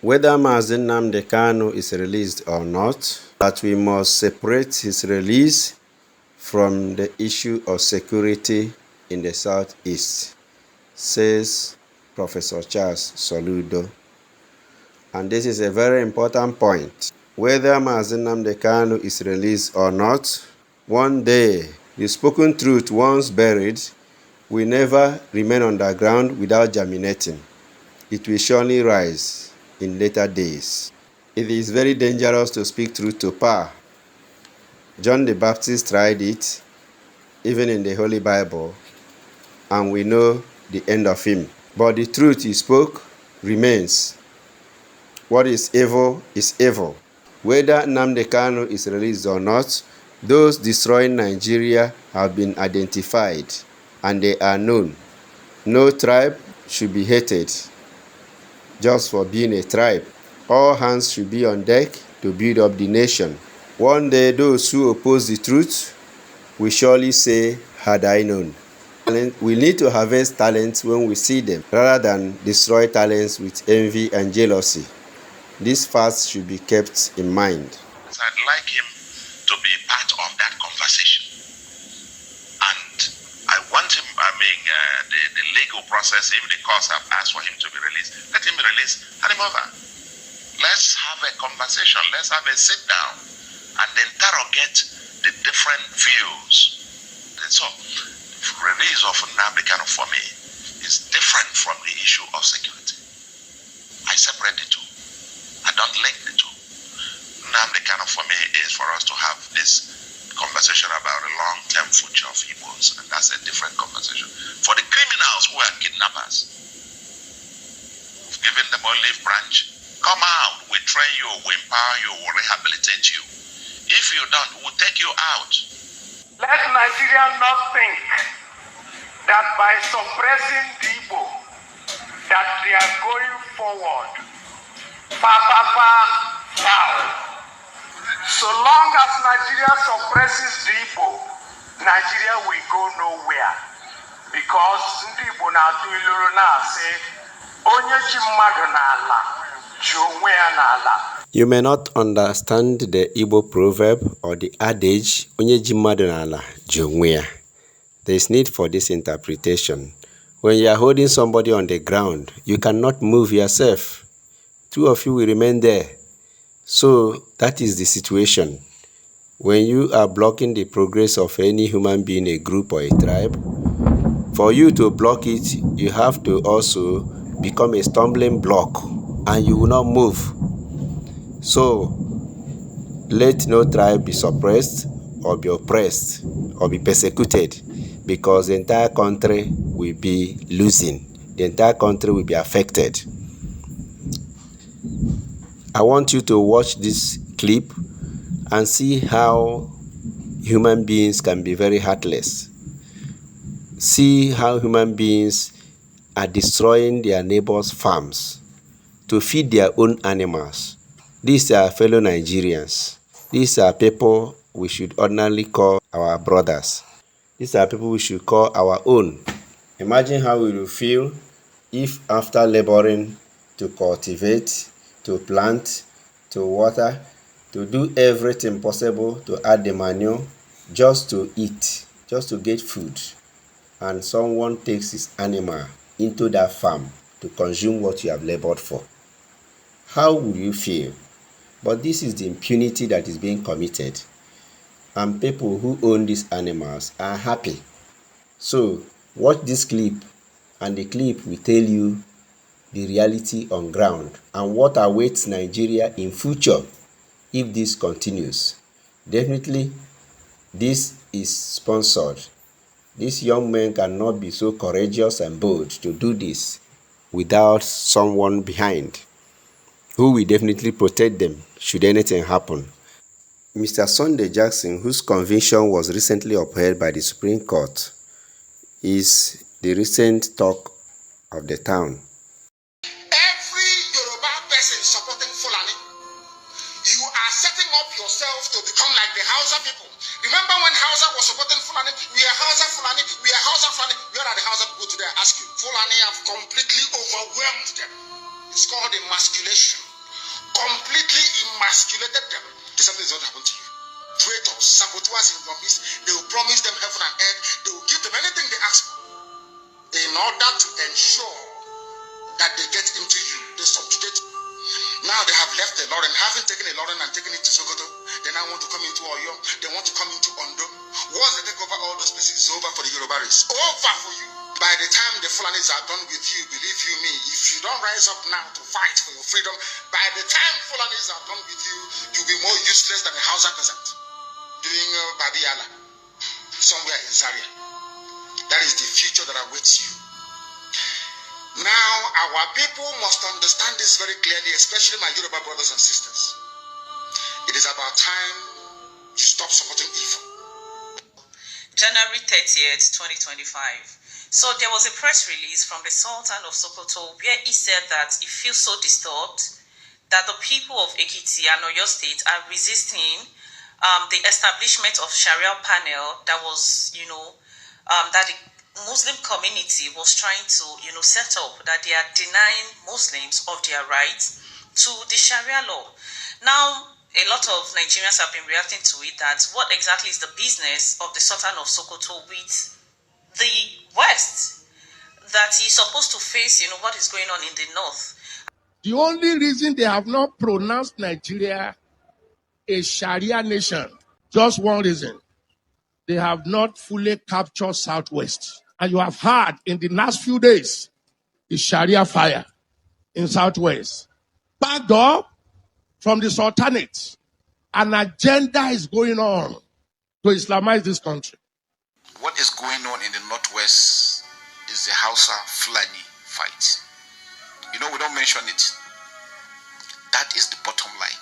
whether Mazi Nnamdi Kanu is released or not, that we must separate his release from the issue of security in the Southeast, says Professor Charles Soludo. And this is a very important point. Whether Mazi Nnamdi Kanu is released or not, one day the spoken truth once buried will never remain underground without germinating. It will surely rise in later days. It is very dangerous to speak truth to power. John the Baptist tried it, even in the Holy Bible, and we know the end of him. But the truth he spoke remains. What is evil is evil. Whether Nnamdi Kanu is released or not, those destroying Nigeria have been identified and they are known. No tribe should be hated just for being a tribe. All hands should be on deck to build up the nation. One day those who oppose the truth will surely say, had I known. We need to harvest talents when we see them, rather than destroy talents with envy and jealousy. These facts should be kept in mind. I'd like him to be part of that conversation. And I want him, the legal process, even the courts have asked for him to be released. Let him be released, hand him over. Let's have a conversation. Let's have a sit down and interrogate the different views. And so, the release of Nnamdi Kanu for me is different from the issue of security. I separate the two. I don't link the two. Nnamdi Kanu for me is for us to have this conversation about the long-term future of Igbos, and that's a different conversation. For the criminals who are kidnappers, we've given them olive branch. Come out, we train you, we empower you, we rehabilitate you. If you don't, we'll take you out. Let Nigeria not think that by suppressing the Igbo, that they are going forward. So long as Nigeria suppresses the Igbo, Nigeria will go nowhere. Because ndị Igbo na-atụ iluru na-asị, onye ji mmadụ n'ala, ji onwe ya n'ala. You may not understand the Igbo proverb or the adage, onye ji mmadụ n'ala, ji onwe ya. There is need for this interpretation. When you are holding somebody on the ground, you cannot move yourself. Two of you will remain there. So that is the situation. When you are blocking the progress of any human being, a group or a tribe, for you to block it, you have to also become a stumbling block and you will not move. So let no tribe be suppressed or be oppressed or be persecuted, because the entire country will be losing. The entire country will be affected. I want you to watch this clip and see how human beings can be very heartless. See how human beings are destroying their neighbors' farms to feed their own animals. These are fellow Nigerians. These are people we should ordinarily call our brothers. These are people we should call our own. Imagine how we will feel if, after laboring to cultivate, to plant, to water, to do everything possible to add the manure just to eat, just to get food, and someone takes his animal into that farm to consume what you have labored for. How would you feel? But this is the impunity that is being committed, and people who own these animals are happy. So watch this clip, and the clip will tell you the reality on ground and what awaits Nigeria in future if this continues. Definitely, this is sponsored. These young men cannot be so courageous and bold to do this without someone behind who will definitely protect them should anything happen. Mr. Sunday Jackson, whose conviction was recently upheld by the Supreme Court, is the recent talk of the town. Yourself to become like the Hausa people. Remember when Hausa was supporting Fulani? We are Hausa Fulani, we are Hausa Fulani. Where are the Hausa people today? I ask you. Fulani have completely overwhelmed them. It's called emasculation. Completely emasculated them. Something is going to happen to you. Traitors, saboteurs in your midst, they will promise them heaven and earth. They will give them anything they ask for in order to ensure that they get into you. They subjugate you. Now they have left the Lauren, having taken a Lauren and taken it to Sokoto. They now want to come into Oyo. They want to come into Ondo. Once they take over all those places, it's over for the Yoruba race. Over for you. By the time the Fulanis are done with you, believe you me, if you don't rise up now to fight for your freedom, by the time Fulanis are done with you, you'll be more useless than a Hausa peasant doing Babiala somewhere in Zaria. That is the future that awaits you. Now, our people must understand this very clearly, especially my Yoruba brothers and sisters. It is about time you stop supporting evil. January 30th, 2025. So there was a press release from the Sultan of Sokoto where he said that he feels so disturbed that the people of Ekiti and Oyo State are resisting the establishment of Sharia panel that was, that the Muslim community was trying to, set up, that they are denying Muslims of their rights to the Sharia law. Now, a lot of Nigerians have been reacting to it, that what exactly is the business of the Sultan of Sokoto with the West, that he's supposed to face, what is going on in the North. The only reason they have not pronounced Nigeria a Sharia nation, just one reason. They have not fully captured Southwest. And you have heard in the last few days, the Sharia fire in Southwest. Backed up from the Sultanate. An agenda is going on to Islamize this country. What is going on in the Northwest is the Hausa Fulani fight. We don't mention it. That is the bottom line.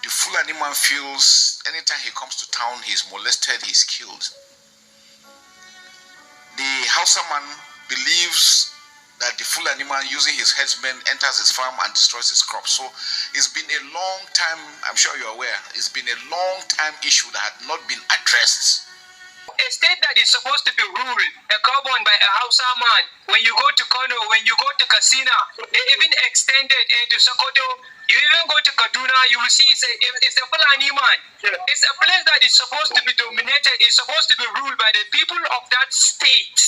The Fulani man feels anytime he comes to town, he's molested, he's killed. The Hausa man believes that the Fulani man using his headsmen enters his farm and destroys his crops. So it's been a long time, I'm sure you're aware, it's been a long time issue that had not been addressed. A state that is supposed to be ruled, governed by a Hausa man, when you go to Kanu, when you go to Katsina, they even extended into Sokoto. You even go to Kaduna, you will see it's a Fulani man. It's a place that is supposed to be dominated, it's supposed to be ruled by the people of that state.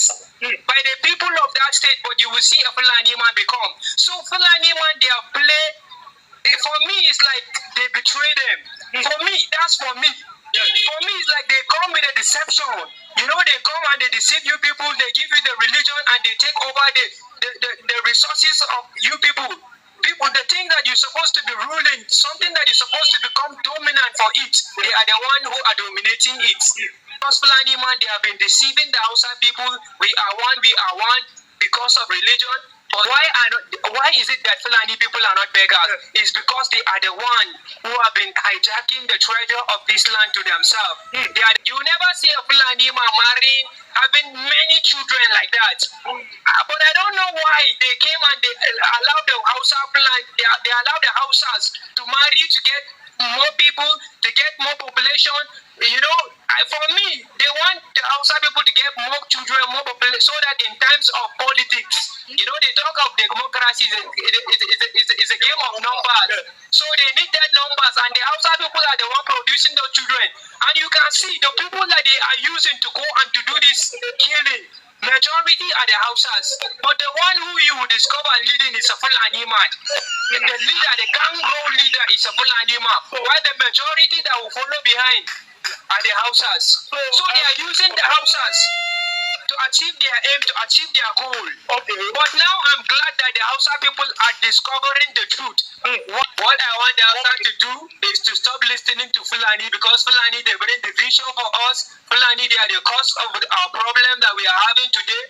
By the people of that state, but you will see a Fulani man become. So Fulani man, they are play. For me, it's like they betray them. For me, that's for me. For me, it's like they come with a deception. They come and they deceive you people, they give you the religion and they take over the resources of you people. The thing that you're supposed to be ruling, something that you're supposed to become dominant for it, they are the one who are dominating it. Because Fulani man, they have been deceiving the Hausa people. We are one because of religion. But why is it that Fulani people are not beggars? It's because they are the one who have been hijacking the treasure of this land to themselves. You never see a Fulani man marrying, having many children like that. But I don't know why they came and they allowed the Hausa Fulani, they allowed the Hausas to marry, to get more people, to get more population. For me, they want the Hausa people to get more children, more population, so that in times of politics, they talk of democracy, it's a game of numbers. So they need that numbers, and the Hausa people are the one producing those children. And you can see the people that they are using to go and to do this killing, majority are the Hausas. But the one who you will discover leading is a Fulani man. The leader, the gang role leader is a Fulani man. While the majority that will follow behind are the Hausas. So they are using the Hausas to achieve their aim, to achieve their goal. Okay. But now I'm glad that the Hausa people are discovering the truth. What I want the Hausa to do is to stop listening to Fulani, because Fulani, they bring division for us. Fulani, they are the cause of our problem that we are having today.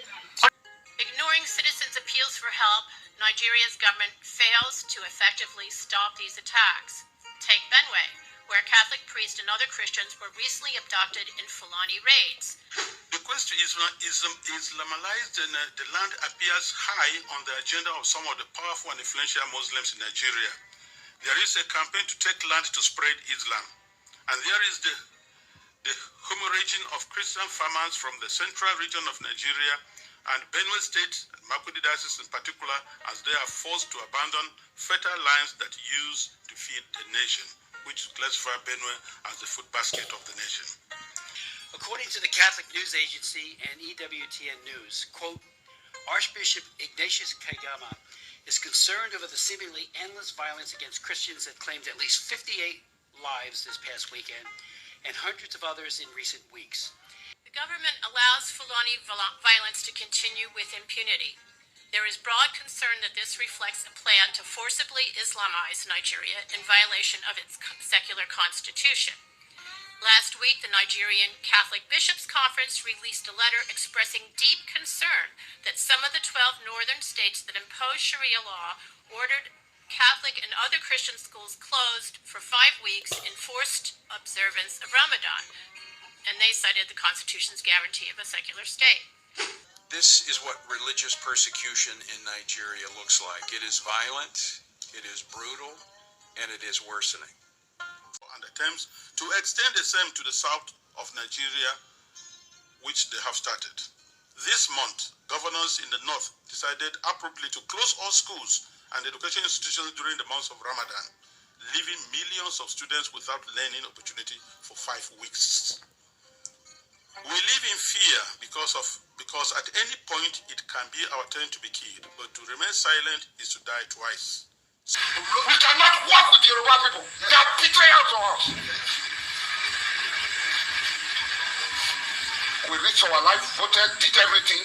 Ignoring citizens' appeals for help, Nigeria's government fails to effectively stop these attacks. Take Benue, where Catholic priests and other Christians were recently abducted in Fulani raids. The quest to Islamized the land appears high on the agenda of some of the powerful and influential Muslims in Nigeria. There is a campaign to take land to spread Islam. And there is the hemorrhaging of Christian farmers from the central region of Nigeria and Benue State, Makurdi Diocese in particular, as they are forced to abandon fertile lands that use to feed the nation, which classify Benue as the food basket of the nation. According to the Catholic News Agency and EWTN News, quote, Archbishop Ignatius Kagama is concerned over the seemingly endless violence against Christians that claimed at least 58 lives this past weekend and hundreds of others in recent weeks. The government allows Fulani violence to continue with impunity. There is broad concern that this reflects a plan to forcibly Islamize Nigeria in violation of its secular constitution. Last week, the Nigerian Catholic Bishops' Conference released a letter expressing deep concern that some of the 12 northern states that impose Sharia law ordered Catholic and other Christian schools closed for 5 weeks in forced observance of Ramadan, and they cited the Constitution's guarantee of a secular state. This is what religious persecution in Nigeria looks like. It is violent, it is brutal, and it is worsening. And attempts to extend the same to the south of Nigeria, which they have started. This month, governors in the north decided appropriately to close all schools and education institutions during the months of Ramadan, leaving millions of students without learning opportunity for 5 weeks. We live in fear because at any point it can be our turn to be killed, but to remain silent is to die twice. We cannot work with Yoruba people. They are betrayal to us. We risked our life, voted, did everything.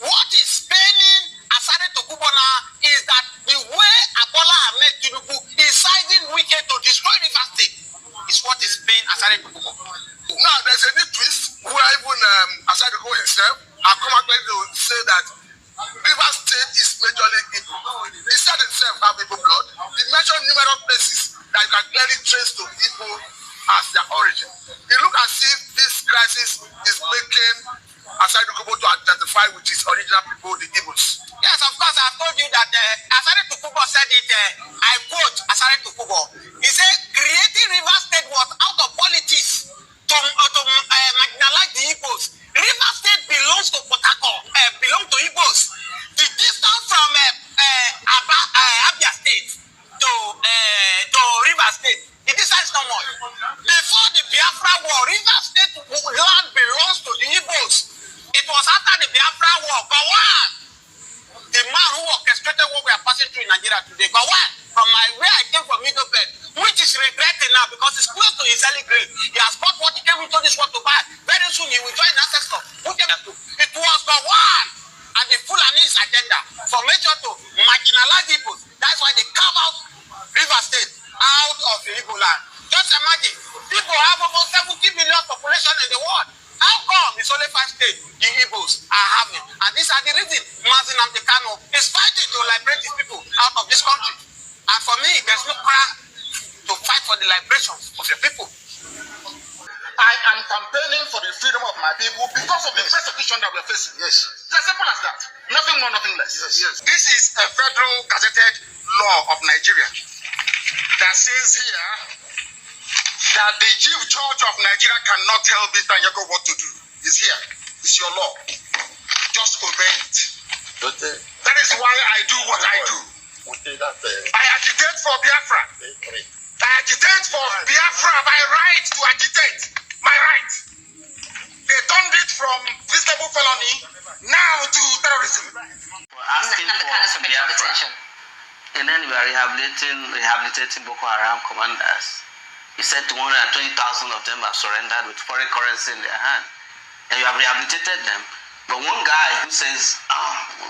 What is paining Asare Tokubona is that the way Abola Ahmed Tinubu is siding wicked to destroy River State is what is paining Asare Tokubona. Now there's a new twist where even Asare Tokubona himself have come out to say that River State is majorly Igbo. He said himself have Igbo blood. He mentioned numerous places that you can clearly trace to Igbo as their origin. It looks as if this crisis is making Asare Tokubona to identify with his original people, the Igbos. Yes, of course, I told you that Asare Tokubona said it, I quote Asare Tokubona. He said, creating River State was out of politics to marginalize the Igbos. River State belongs to Port Harcourt, belongs to Igbos. The distance from Abia State to River State, the distance is not much. Before the Biafra War, River State land belongs to the Igbos. It was after the Biafra War, Gowon, the man who orchestrated what we are passing through in Nigeria today, Gowon, from where I came from Middle Belt, which is regretting now because it's close to his early grave. He has bought what he came into this world to buy. Very soon he will join ancestors. It was Gowon and the Fulani's agenda for major to marginalize people. That's why they carve out River State out of the Igbo land. Just imagine, people have over 70 million population in the world. How come it's only 5 states the Igbos are having? And these are the reasons Mazi Nnamdi Kanu is fighting to liberate his people out of this country. And for me, there's no cry to fight for the liberation of your people. I am campaigning for the freedom of my people because of the persecution that we're facing. Yes. It's as simple as that. Nothing more, nothing less. Yes. This is a federal gazetted law of Nigeria that says here that the chief judge of Nigeria cannot tell Mr. Nyeko what to do. It's here. It's your law. Just obey it. Okay. That is why I do what I do. I agitate for Biafra. I agitate for Biafra by right to agitate. My right. They turned it from reasonable felony now to terrorism. We're asking for Biafra. And then we are rehabilitating Boko Haram commanders. He said 220,000 of them have surrendered with foreign currency in their hand. And you have rehabilitated them. But one guy who says,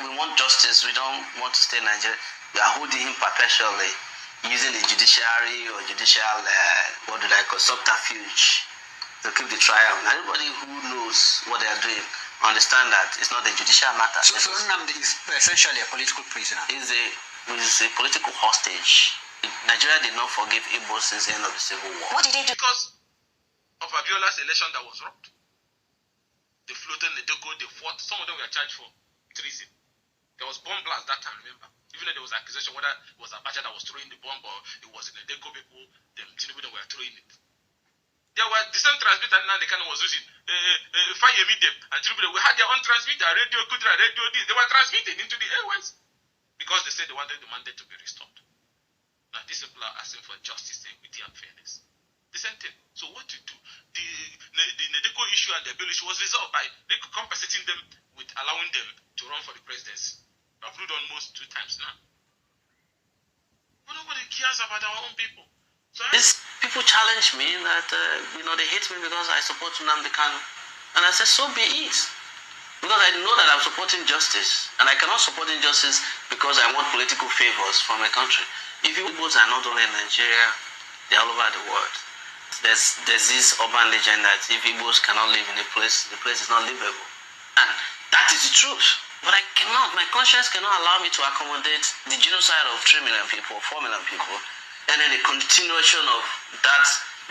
we want justice, we don't want to stay in Nigeria, you are holding him perpetually using the judiciary or judicial, subterfuge to keep the trial. And everybody who knows what they are doing understand that it's not a judicial matter. So Nnamdi is essentially a political prisoner. He's a political hostage. Nigeria did not forgive Igbo since the end of the Civil War. What did he do? Because of Abiola's election that was robbed. They floated the Deko, they fought. Some of them were charged for treason. There was bomb blast that time, remember? Even though there was accusation whether it was Abacha that was throwing the bomb or it was in the Deko people, them Tinubu were throwing it. There were the same transmitter Nnamdi Kanu was using, fire medium, and we had their own transmitter, radio Kudra, radio this. They were transmitting into the airways because they said they wanted the mandate to be restored. Now these people are asking for justice, equity, and fairness. The same thing. So what to do? The Nedeko issue and the bill issue was resolved by compensating them with allowing them to run for the presidency. Approved almost 2 times now. But nobody cares about our own people. So These people challenge me that they hate me because I support Nnamdi Kanu, and I said so be it. Because I know that I'm supporting justice, and I cannot support injustice because I want political favors from a country. If Igbos are not only in Nigeria, they're all over the world. There's this urban legend that if Igbos cannot live in a place, the place is not livable. And that is the truth. But I cannot, my conscience cannot allow me to accommodate the genocide of 3 million people, 4 million people, and then the continuation of that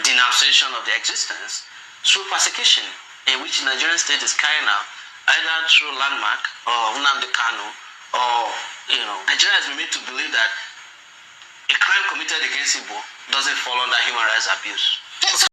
denunciation of their existence through persecution, in which the Nigerian state is carrying out, either through landmark or Nnamdi Kanu, or, Nigeria has been made to believe that a crime committed against Igbo doesn't fall under human rights abuse.